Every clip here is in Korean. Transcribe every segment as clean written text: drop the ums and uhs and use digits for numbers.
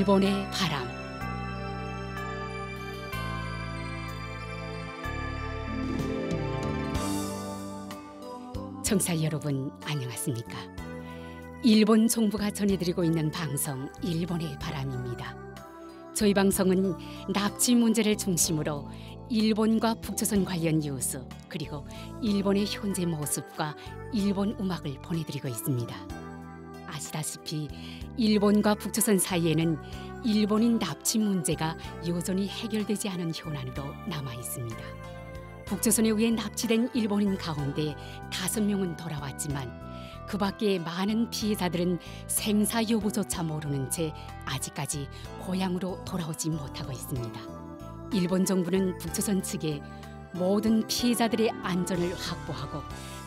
일본의 바람. 청취자 여러분 안녕하십니까? 일본 정부가 전해드리고 있는 방송 일본의 바람입니다. 저희 방송은 납치 문제를 중심으로 일본과 북조선 관련 뉴스 그리고 일본의 현재 모습과 일본 음악을 보내드리고 있습니다. 아시다시피 일본과 북조선 사이에는 일본인 납치 문제가 여전히 해결되지 않은 현안으로 남아 있습니다. 북조선에 의해 납치된 일본인 가운데 5명은 돌아왔지만 그 밖에 많은 피해자들은 생사 여부조차 모르는 채 아직까지 고향으로 돌아오지 못하고 있습니다. 일본 정부는 북조선 측에 모든 피해자들의 안전을 확보하고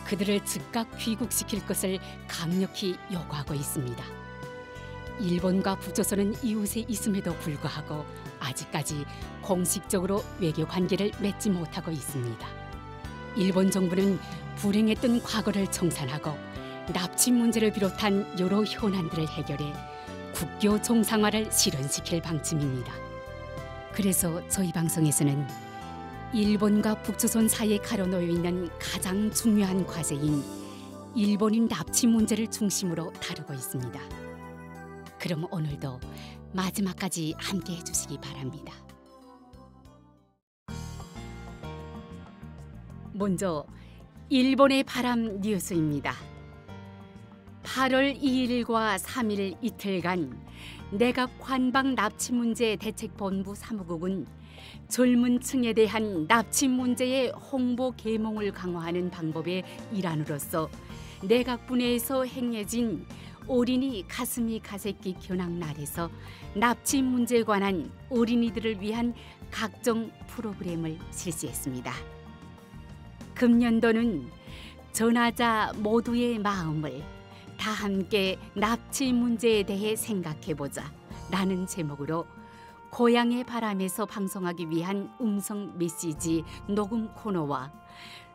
그들을 즉각 귀국시킬 것을 강력히 요구하고 있습니다. 일본과 북조선은 이웃에 있음에도 불구하고 아직까지 공식적으로 외교 관계를 맺지 못하고 있습니다. 일본 정부는 불행했던 과거를 청산하고 납치 문제를 비롯한 여러 현안들을 해결해 국교 정상화를 실현시킬 방침입니다. 그래서 저희 방송에서는 일본과 북조선 사이에 가로놓여 있는 가장 중요한 과제인 일본인 납치 문제를 중심으로 다루고 있습니다. 그럼 오늘도 마지막까지 함께 해주시기 바랍니다. 먼저 일본의 바람 뉴스입니다. 8월 2일과 3일 이틀간 내각 관방 납치 문제 대책본부 사무국은 젊은 층에 대한 납치 문제의 홍보 계몽을 강화하는 방법의 일환으로서 내각 분야에서 행해진 어린이 가슴이 가새끼 견학날에서 납치 문제에 관한 어린이들을 위한 각종 프로그램을 실시했습니다. 금년도는 전하자 모두의 마음을 다 함께 납치 문제에 대해 생각해보자 라는 제목으로 고향의 바람에서 방송하기 위한 음성 메시지 녹음 코너와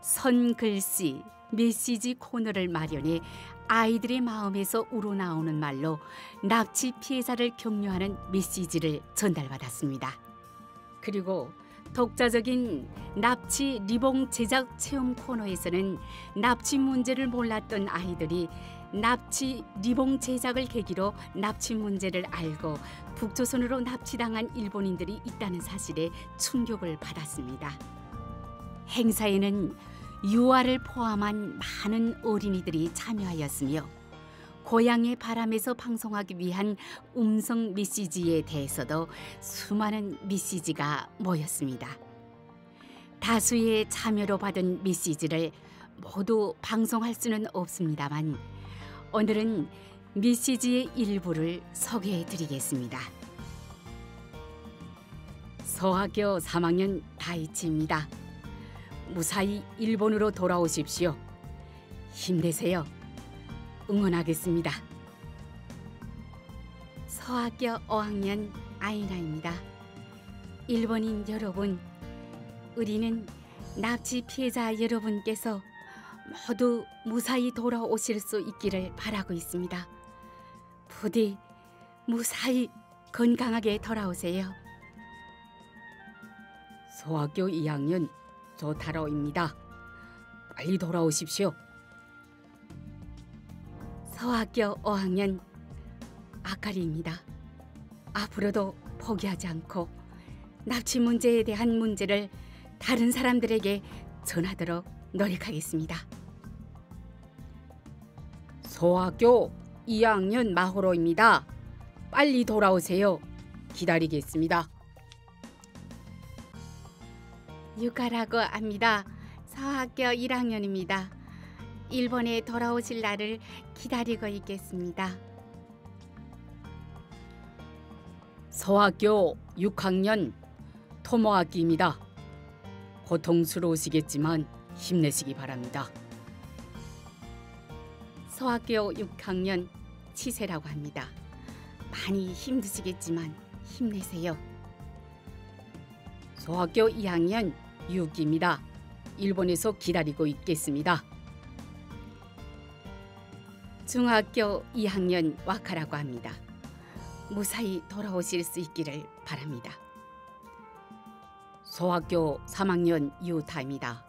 선글씨 메시지 코너를 마련해 아이들의 마음에서 우러나오는 말로 납치 피해자를 격려하는 메시지를 전달받았습니다. 그리고 독자적인 납치 리봉 제작 체험 코너에서는 납치 문제를 몰랐던 아이들이 납치 리봉 제작을 계기로 납치 문제를 알고 북조선으로 납치당한 일본인들이 있다는 사실에 충격을 받았습니다. 행사에는 유아를 포함한 많은 어린이들이 참여하였으며 고향의 바람에서 방송하기 위한 음성 메시지에 대해서도 수많은 메시지가 모였습니다. 다수의 참여로 받은 메시지를 모두 방송할 수는 없습니다만 오늘은 메시지의 일부를 소개해드리겠습니다. 서학교 3학년 다이치입니다. 무사히 일본으로 돌아오십시오. 힘내세요. 응원하겠습니다. 서학교 5학년 아이나입니다. 일본인 여러분, 우리는 납치 피해자 여러분께서 모두 무사히 돌아오실 수 있기를 바라고 있습니다. 부디 무사히 건강하게 돌아오세요. 서학교 2학년 조타로입니다. 빨리 돌아오십시오. 서학교 5학년 아카리입니다. 앞으로도 포기하지 않고 납치 문제에 대한 문제를 다른 사람들에게 전하도록 노력하겠습니다. 서학교 2학년 마호로입니다. 빨리 돌아오세요. 기다리겠습니다. 유카라고 합니다. 서학교 1학년입니다. 일본에 돌아오실 날을 기다리고 있겠습니다. 서학교 6학년 토모아키입니다. 고통스러우시겠지만 힘내시기 바랍니다. 서학교 6학년 치세라고 합니다. 많이 힘드시겠지만 힘내세요. 서학교 2학년 유기입니다. 일본에서 기다리고 있겠습니다. 중학교 2학년 와카라고 합니다. 무사히 돌아오실 수 있기를 바랍니다. 소학교 3학년 유타입니다.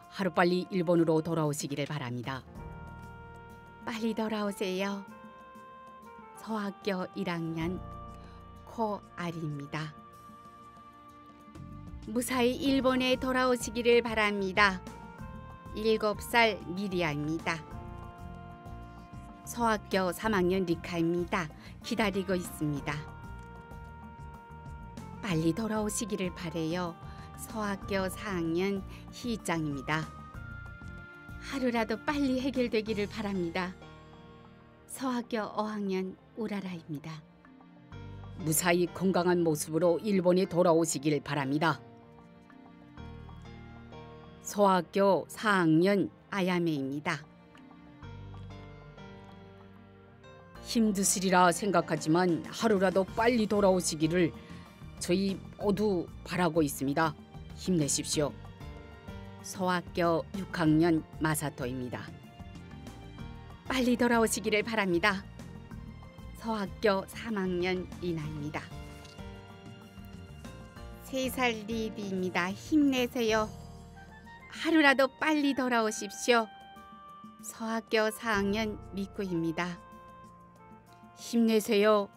하루빨리 일본으로 돌아오시기를 바랍니다. 빨리 돌아오세요. 소학교 1학년 코아리입니다. 무사히 일본에 돌아오시기를 바랍니다. 7살 미리아입니다. 소학교 3학년 리카입니다. 기다리고 있습니다. 빨리 돌아오시기를 바래요. 소학교 4학년 희짱입니다. 하루라도 빨리 해결되기를 바랍니다. 소학교 5학년 우라라입니다. 무사히 건강한 모습으로 일본에 돌아오시길 바랍니다. 소학교 4학년 아야메입니다. 힘드시리라 생각하지만 하루라도 빨리 돌아오시기를 저희 모두 바라고 있습니다. 힘내십시오. 소학교 6학년 마사토입니다. 빨리 돌아오시기를 바랍니다. 소학교 3학년 이나입니다. 3살 리디입니다. 힘내세요. 하루라도 빨리 돌아오십시오. 소학교 4학년 미쿠입니다. 힘내세요.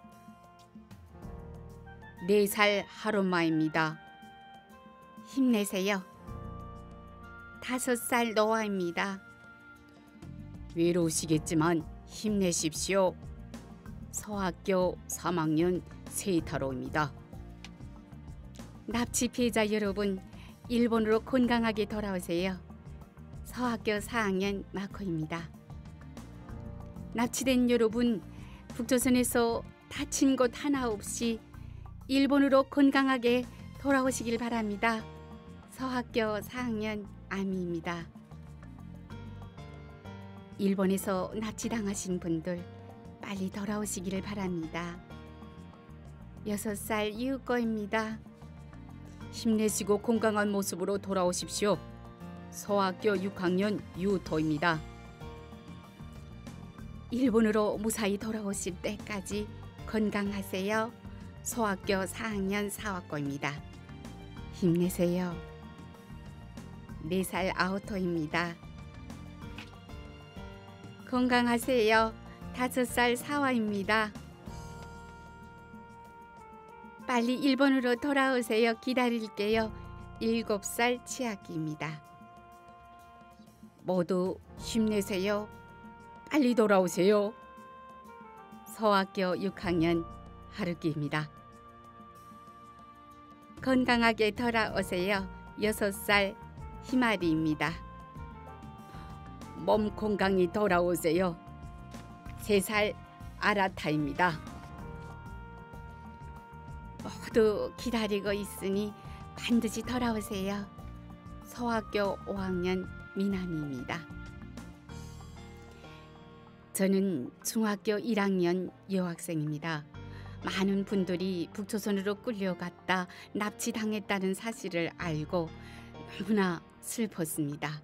4살 하루마입니다. 힘내세요. 5살 노아입니다. 외로우시겠지만 힘내십시오. 소학교 3학년 세이타로입니다. 납치 피해자 여러분, 일본으로 건강하게 돌아오세요. 소학교 4학년 마코입니다. 납치된 여러분, 북조선에서 다친 곳 하나 없이 일본으로 건강하게 돌아오시길 바랍니다. 소학교 4학년 아미입니다. 일본에서 납치당하신 분들 빨리 돌아오시기를 바랍니다. 6살 유코입니다. 힘내시고 건강한 모습으로 돌아오십시오. 소학교 6학년 유토입니다. 일본으로 무사히 돌아오실 때까지 건강하세요. 소학교 4학년 사와코입니다. 힘내세요. 4살 아오토입니다. 건강하세요. 5살 사와입니다. 빨리 일본으로 돌아오세요. 기다릴게요. 7살 치아키입니다. 모두 힘내세요. 빨리 돌아오세요. 소학교 6학년 하루키입니다. 건강하게 돌아오세요. 6살 히마리입니다. 몸 건강히 돌아오세요. 3살 아라타입니다. 모두 기다리고 있으니 반드시 돌아오세요. 소학교 5학년 미나미입니다. 저는 중학교 1학년 여학생입니다. 많은 분들이 북조선으로 끌려갔다 납치당했다는 사실을 알고 너무나 슬펐습니다.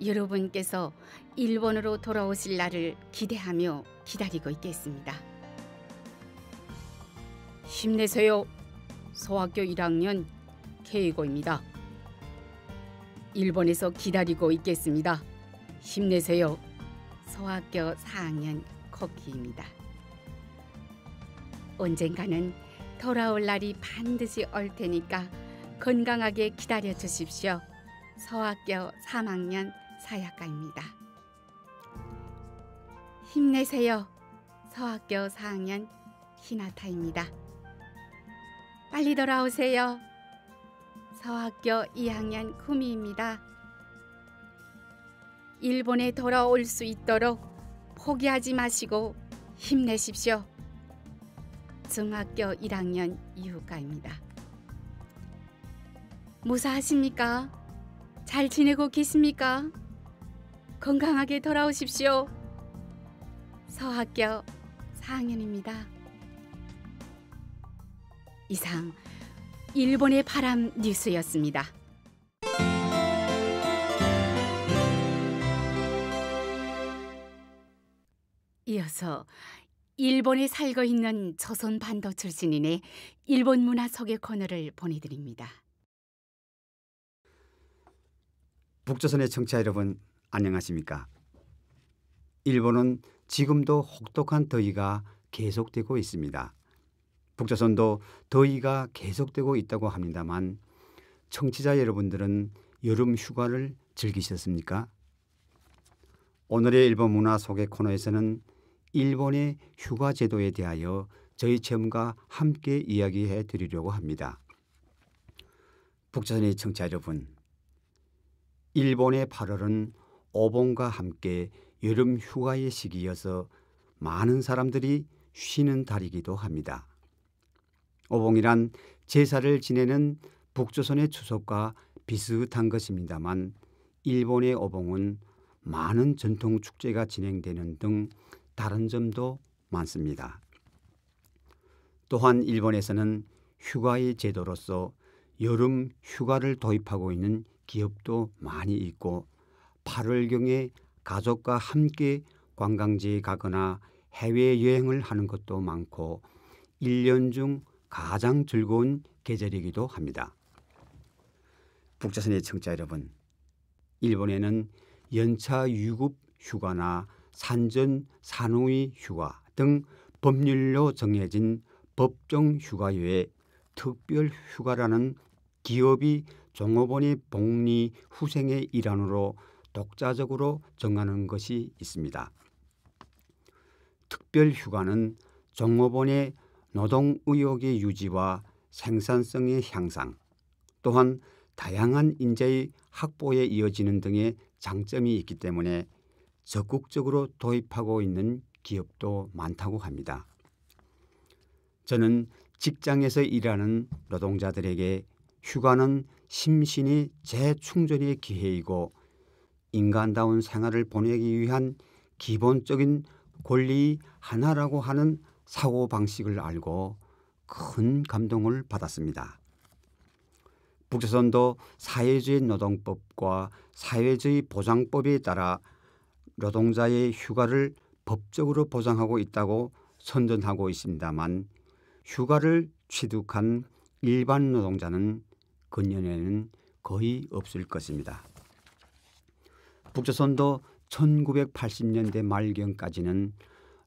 여러분께서 일본으로 돌아오실 날을 기대하며 기다리고 있겠습니다. 힘내세요. 소학교 1학년 케이고입니다. 일본에서 기다리고 있겠습니다. 힘내세요. 소학교 4학년 코키입니다. 언젠가는 돌아올 날이 반드시 올 테니까 건강하게 기다려 주십시오. 소학교 3학년 사야카입니다. 힘내세요. 소학교 4학년 히나타입니다. 빨리 돌아오세요. 소학교 2학년 쿠미입니다. 일본에 돌아올 수 있도록 포기하지 마시고 힘내십시오. 중학교 1학년 유가입니다. 무사하십니까? 잘 지내고 계십니까? 건강하게 돌아오십시오. 소학교 4학년입니다. 이상 일본의 바람 뉴스였습니다. 이어서 일본에 살고 있는 조선 반도 출신인의 일본 문화 소개 코너를 보내드립니다. 북조선의 청취자 여러분, 안녕하십니까? 일본은 지금도 혹독한 더위가 계속되고 있습니다. 북조선도 더위가 계속되고 있다고 합니다만 청취자 여러분들은 여름 휴가를 즐기셨습니까? 오늘의 일본 문화 소개 코너에서는 일본의 휴가 제도에 대하여 저희 체험과 함께 이야기해 드리려고 합니다. 북조선의 청취자 여러분, 일본의 8월은 어봉과 함께 여름 휴가의 시기여서 많은 사람들이 쉬는 달이기도 합니다. 어봉이란 제사를 지내는 북조선의 추석과 비슷한 것입니다만 일본의 어봉은 많은 전통 축제가 진행되는 등 다른 점도 많습니다. 또한 일본에서는 휴가의 제도로서 여름 휴가를 도입하고 있는 기업도 많이 있고 8월경에 가족과 함께 관광지에 가거나 해외여행을 하는 것도 많고 1년 중 가장 즐거운 계절이기도 합니다. 북조선의 청취자 여러분, 일본에는 연차 유급 휴가나 산전 산후의 휴가 등 법률로 정해진 법정 휴가 외에 특별 휴가라는 기업이 종업원의 복리 후생의 일환으로 독자적으로 정하는 것이 있습니다. 특별 휴가는 종업원의 노동 의욕의 유지와 생산성의 향상, 또한 다양한 인재의 확보에 이어지는 등의 장점이 있기 때문에 적극적으로 도입하고 있는 기업도 많다고 합니다. 저는 직장에서 일하는 노동자들에게 휴가는 심신의 재충전의 기회이고 인간다운 생활을 보내기 위한 기본적인 권리 하나라고 하는 사고방식을 알고 큰 감동을 받았습니다. 북조선도 사회주의 노동법과 사회주의 보장법에 따라 노동자의 휴가를 법적으로 보장하고 있다고 선전하고 있습니다만 휴가를 취득한 일반 노동자는 근년에는 거의 없을 것입니다. 북조선도 1980년대 말경까지는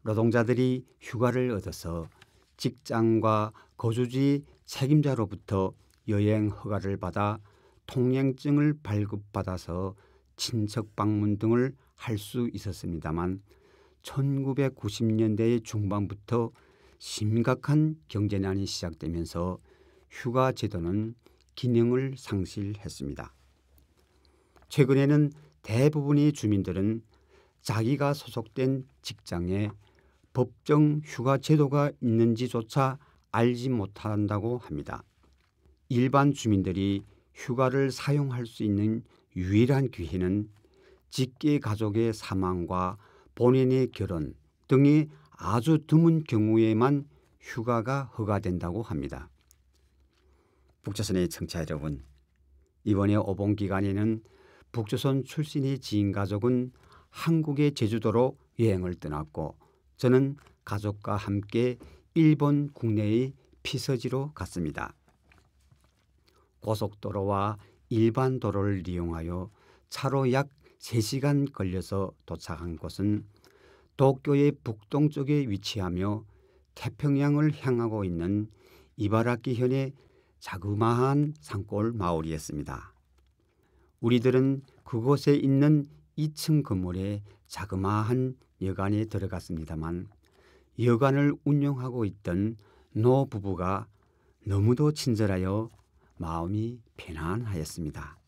노동자들이 휴가를 얻어서 직장과 거주지 책임자로부터 여행 허가를 받아 통행증을 발급받아서 친척 방문 등을 할 수 있었습니다만 1990년대의 중반부터 심각한 경제난이 시작되면서 휴가 제도는 기능을 상실했습니다. 최근에는 대부분의 주민들은 자기가 소속된 직장에 법정 휴가 제도가 있는지조차 알지 못한다고 합니다. 일반 주민들이 휴가를 사용할 수 있는 유일한 기회는 직계 가족의 사망과 본인의 결혼 등의 아주 드문 경우에만 휴가가 허가된다고 합니다. 북조선의 청취자 여러분, 이번에 어봉 기간에는 북조선 출신의 지인 가족은 한국의 제주도로 여행을 떠났고 저는 가족과 함께 일본 국내의 피서지로 갔습니다. 고속도로와 일반 도로를 이용하여 차로 약 3시간 걸려서 도착한 곳은 도쿄의 북동쪽에 위치하며 태평양을 향하고 있는 이바라키현의 자그마한 산골 마을이었습니다. 우리들은 그곳에 있는 2층 건물의 자그마한 여관에 들어갔습니다만 여관을 운영하고 있던 노 부부가 너무도 친절하여 마음이 편안하였습니다.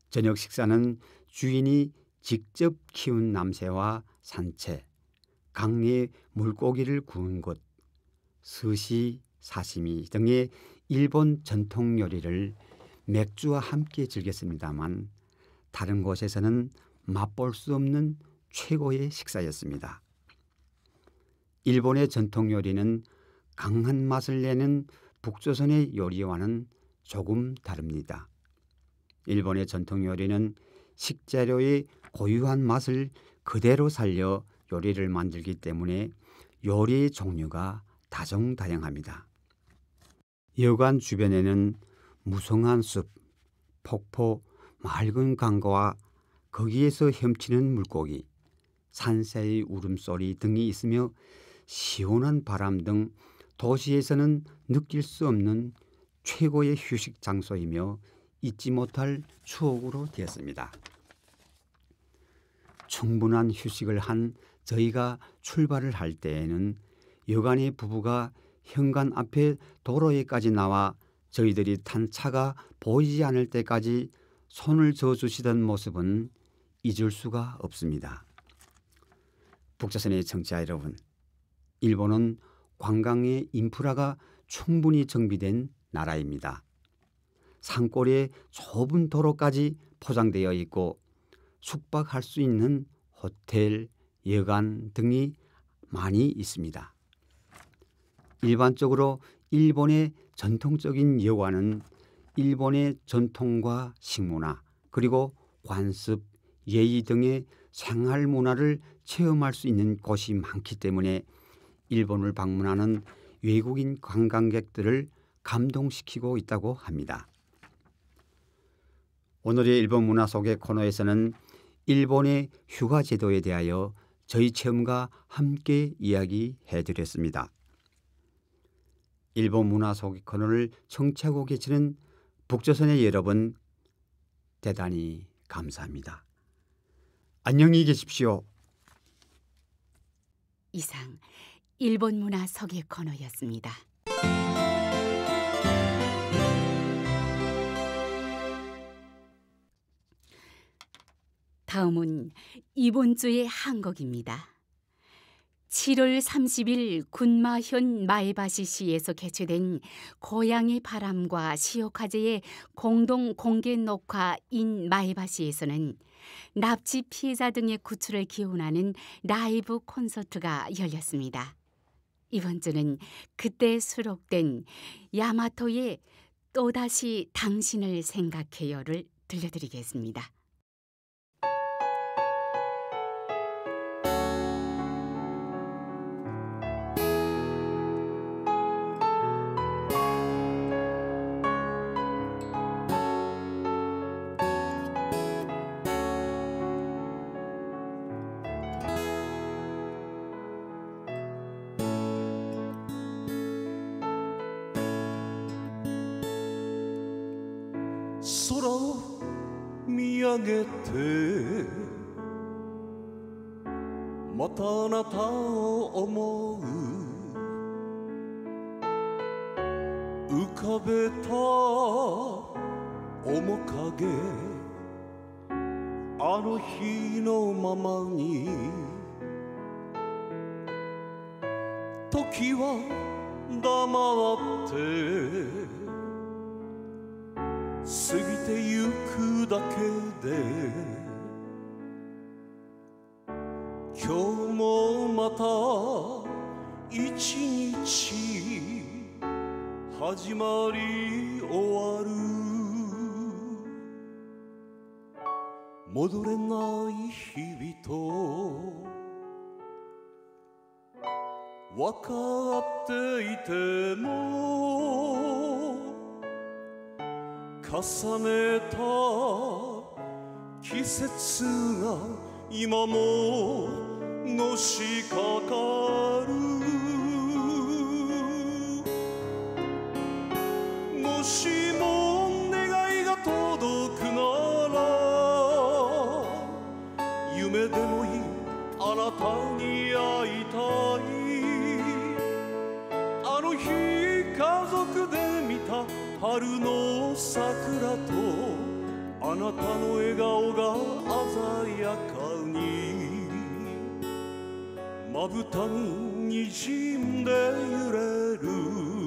저녁 식사는 주인이 직접 키운 남새와 산채, 강리의 물고기를 구운 것, 스시, 사시미 등의 일본 전통 요리를 맥주와 함께 즐겼습니다만 다른 곳에서는 맛볼 수 없는 최고의 식사였습니다. 일본의 전통 요리는 강한 맛을 내는 북조선의 요리와는 조금 다릅니다. 일본의 전통 요리는 식재료의 고유한 맛을 그대로 살려 요리를 만들기 때문에 요리의 종류가 다종다양합니다. 여관 주변에는 무성한 숲, 폭포, 맑은 강가와 거기에서 헤엄치는 물고기, 산새의 울음소리 등이 있으며 시원한 바람 등 도시에서는 느낄 수 없는 최고의 휴식 장소이며 잊지 못할 추억으로 되었습니다. 충분한 휴식을 한 저희가 출발을 할 때에는 여관의 부부가 현관 앞에 도로에까지 나와 저희들이 탄 차가 보이지 않을 때까지 손을 저어주시던 모습은 잊을 수가 없습니다. 북조선의 청취자 여러분, 일본은 관광의 인프라가 충분히 정비된 나라입니다. 산골에 좁은 도로까지 포장되어 있고 숙박할 수 있는 호텔, 여관 등이 많이 있습니다. 일반적으로 일본의 전통적인 여관은 일본의 전통과 식문화 그리고 관습, 예의 등의 생활 문화를 체험할 수 있는 곳이 많기 때문에 일본을 방문하는 외국인 관광객들을 감동시키고 있다고 합니다. 오늘의 일본 문화 소개 코너에서는 일본의 휴가 제도에 대하여 저희 체험과 함께 이야기해 드렸습니다. 일본 문화 소개 코너를 청취하고 계시는 북조선의 여러분, 대단히 감사합니다. 안녕히 계십시오. 이상 일본 문화 소개 코너였습니다. 다음은 이번 주의 한곡입니다. 7월 30일 군마현 마에바시시에서 개최된 고향의 바람과 시오카제의 공동 공개 녹화인 마에바시에서는 납치 피해자 등의 구출을 기원하는 라이브 콘서트가 열렸습니다. 이번 주는 그때 수록된 야마토의 또다시 당신을 생각해요를 들려드리겠습니다.空を見上げてまたあなたを思う浮かべた面影あの日のままに時は黙って過ぎてゆくだけで今日もまた一日始まり終わる戻れない日々と分かっていても重ねた季節が今ものしかかるもしも願いが届くなら夢でもいいあなたに会いたいあの日家族で見た春の桜とあなたの笑顔が鮮やかにまぶたににじんで揺れる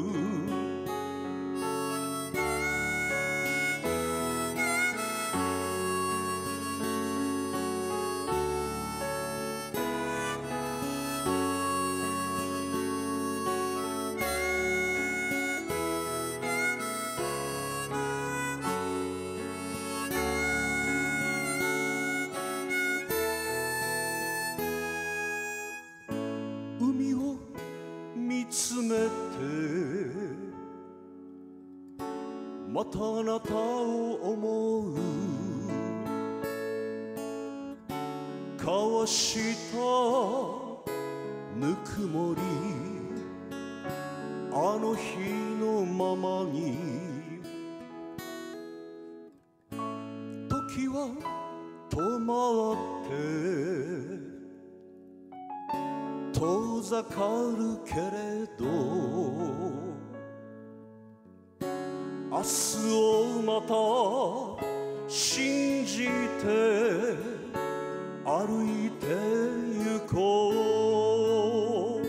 海をまたあなたを思う交わしたぬくもりあの日のままに時は止まって遠ざかるけれど明日をまた信じて歩いて行こう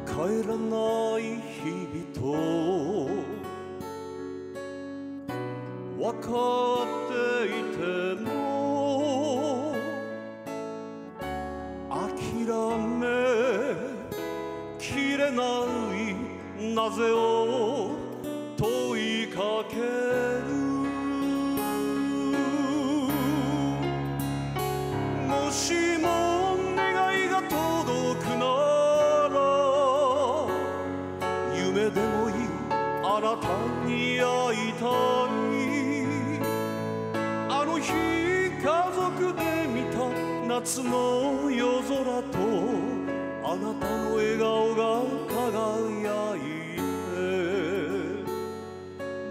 帰らない日々分かっていても諦めきれないなぜを問いかけるもしも願いが届くなら夢でもいいあなたに会いたいあの日家族で見た夏の夜空とあなたの笑顔が輝いて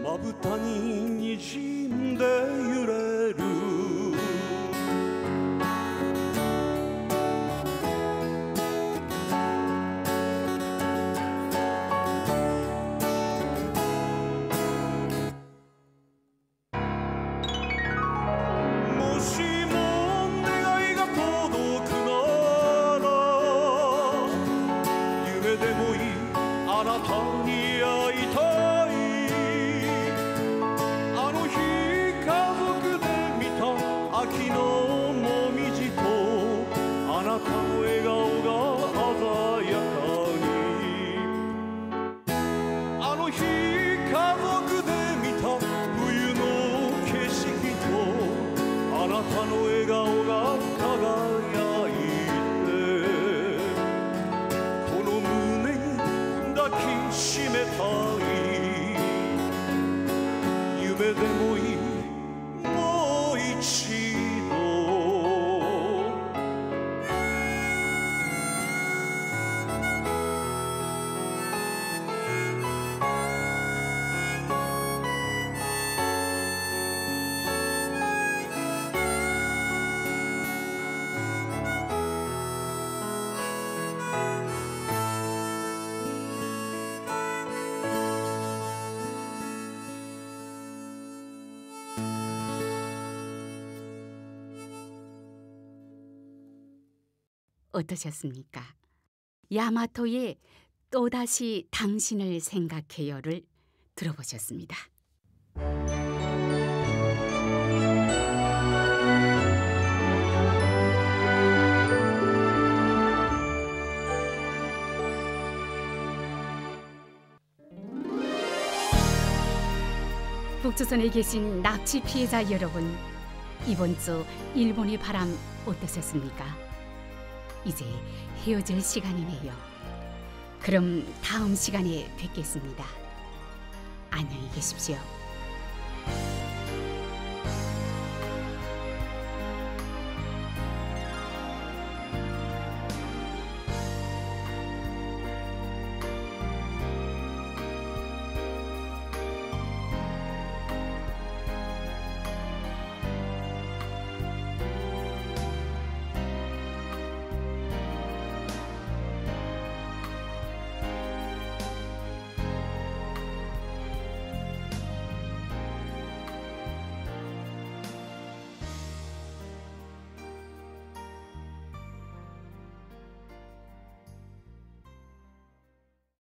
まぶたに滲んで揺れる夢でもいいもう一度어떠셨습니까? 야마토의 또다시 당신을 생각해요를 들어보셨습니다. 북조선에 계신 납치 피해자 여러분, 이번 주 일본의 바람 어떠셨습니까? 이제 헤어질 시간이네요. 그럼 다음 시간에 뵙겠습니다. 안녕히 계십시오.